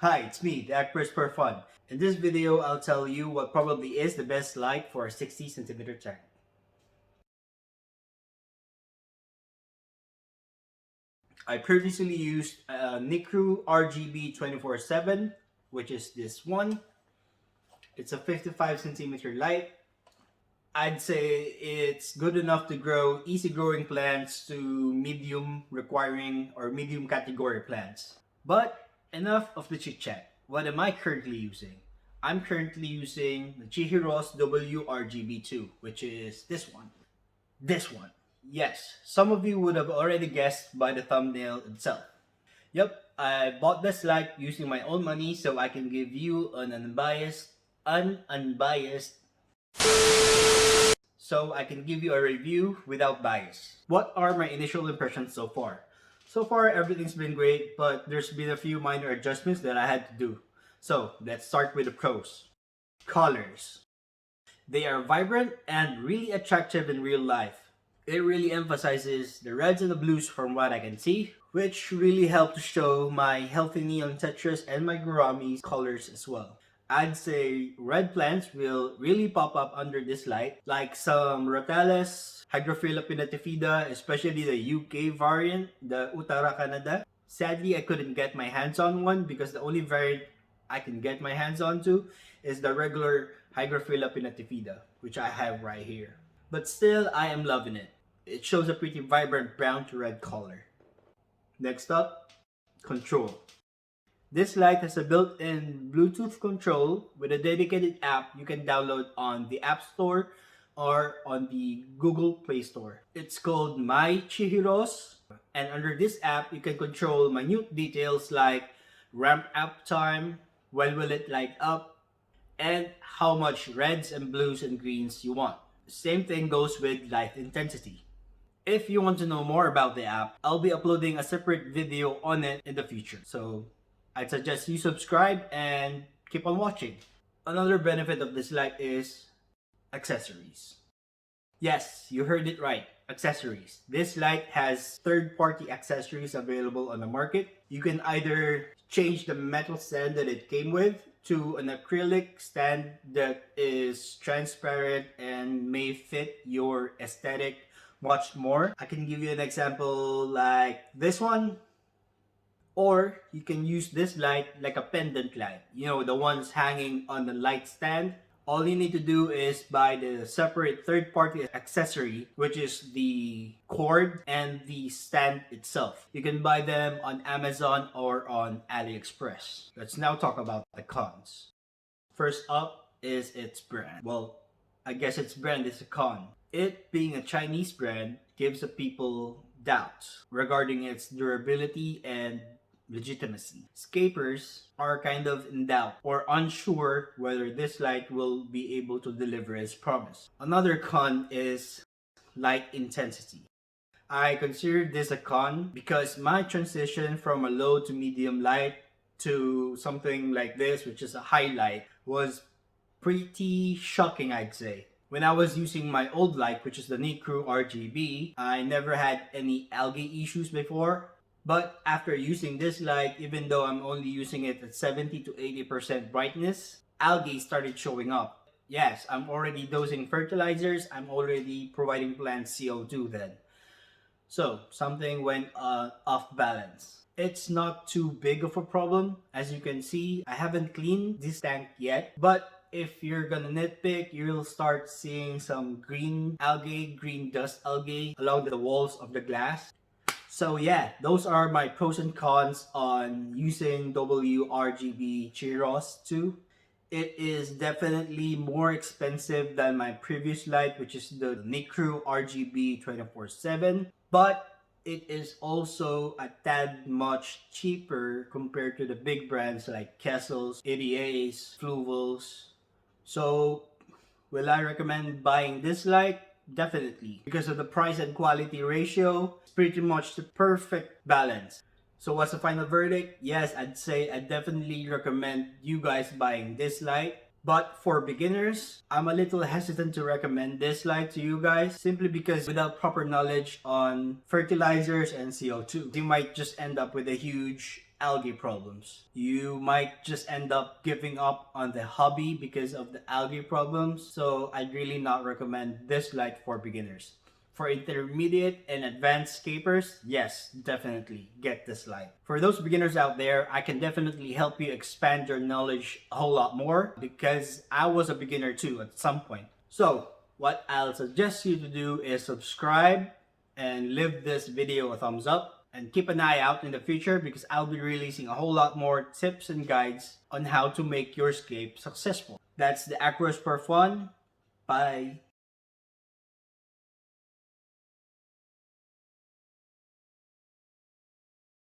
Hi, it's me, the Aquarist For Fun. In this video, I'll tell you what probably is the best light for a 60cm tank. I previously used Nicrew RGB 24/7, which is this one. It's a 55cm light. I'd say it's good enough to grow easy growing plants to medium requiring or medium category plants. But enough of the chit chat. What am I currently using? I'm currently using the Chihiros WRGB 2, which is this one. This one. Yes, some of you would have already guessed by the thumbnail itself. Yep, I bought this light using my own money so I can give you an unbiased so I can give you a review without bias. What are my initial impressions so far? So far, everything's been great, but there's been a few minor adjustments that I had to do. So, let's start with the pros. Colors. They are vibrant and really attractive in real life. It really emphasizes the reds and the blues from what I can see, which really help to show my healthy neon tetras and my gouramis colors as well. I'd say red plants will really pop up under this light, like some Rotales, Hygrophila pinnatifida, especially the UK variant, the Uttara Canada. Sadly, I couldn't get my hands on one because the only variant I can get my hands on to is the regular Hygrophila pinnatifida, which I have right here. But still, I am loving it. It shows a pretty vibrant brown to red color. Next up, control. This light has a built-in Bluetooth control with a dedicated app you can download on the App Store or on the Google Play Store. It's called My Chihiros, and under this app you can control minute details like ramp up time, when will it light up, and how much reds and blues and greens you want. Same thing goes with light intensity. If you want to know more about the app, I'll be uploading a separate video on it in the future. So I'd suggest you subscribe and keep on watching. Another benefit of this light is accessories. Yes, you heard it right, accessories. This light has third-party accessories available on the market. You can either change the metal stand that it came with to an acrylic stand that is transparent and may fit your aesthetic much more. I can give you an example like this one. Or you can use this light like a pendant light. You know, the ones hanging on the light stand. All you need to do is buy the separate third-party accessory, which is the cord and the stand itself. You can buy them on Amazon or on AliExpress. Let's now talk about the cons. First up is its brand. Well, I guess its brand is a con. It being a Chinese brand gives the people doubts regarding its durability and legitimacy. Scapers are kind of in doubt or unsure whether this light will be able to deliver as promised. Another con is light intensity. I consider this a con because my transition from a low to medium light to something like this, which is a highlight, was pretty shocking, I'd say. When I was using my old light, which is the Nicrew RGB, I never had any algae issues before. But after using this light, even though I'm only using it at 70 to 80% brightness, algae started showing up. Yes, I'm already dosing fertilizers, I'm already providing plants CO2 then. So, something went off balance. It's not too big of a problem. As you can see, I haven't cleaned this tank yet, but if you're gonna nitpick, you'll start seeing some green algae, green dust algae along the walls of the glass. So yeah, those are my pros and cons on using WRGB Chihiros 2. It is definitely more expensive than my previous light, which is the Nicrew RGB 24/7, but it is also a tad much cheaper compared to the big brands like Kessels, EDAs, Fluvels. So will I recommend buying this light? Definitely. Because of the price and quality ratio, it's pretty much the perfect balance. So what's the final verdict? Yes, I'd say I definitely recommend you guys buying this light. But for beginners, I'm a little hesitant to recommend this light to you guys simply because without proper knowledge on fertilizers and CO2, you might just end up with a huge algae problems. You might just end up giving up on the hobby because of the algae problems, so I'd really not recommend this light for beginners. For intermediate and advanced scapers, yes, definitely get this light. For those beginners out there, I can definitely help you expand your knowledge a whole lot more because I was a beginner too at some point. So, what I'll suggest you to do is subscribe and leave this video a thumbs up and keep an eye out in the future because I'll be releasing a whole lot more tips and guides on how to make your scape successful. That's the Aquarist For Fun. Bye!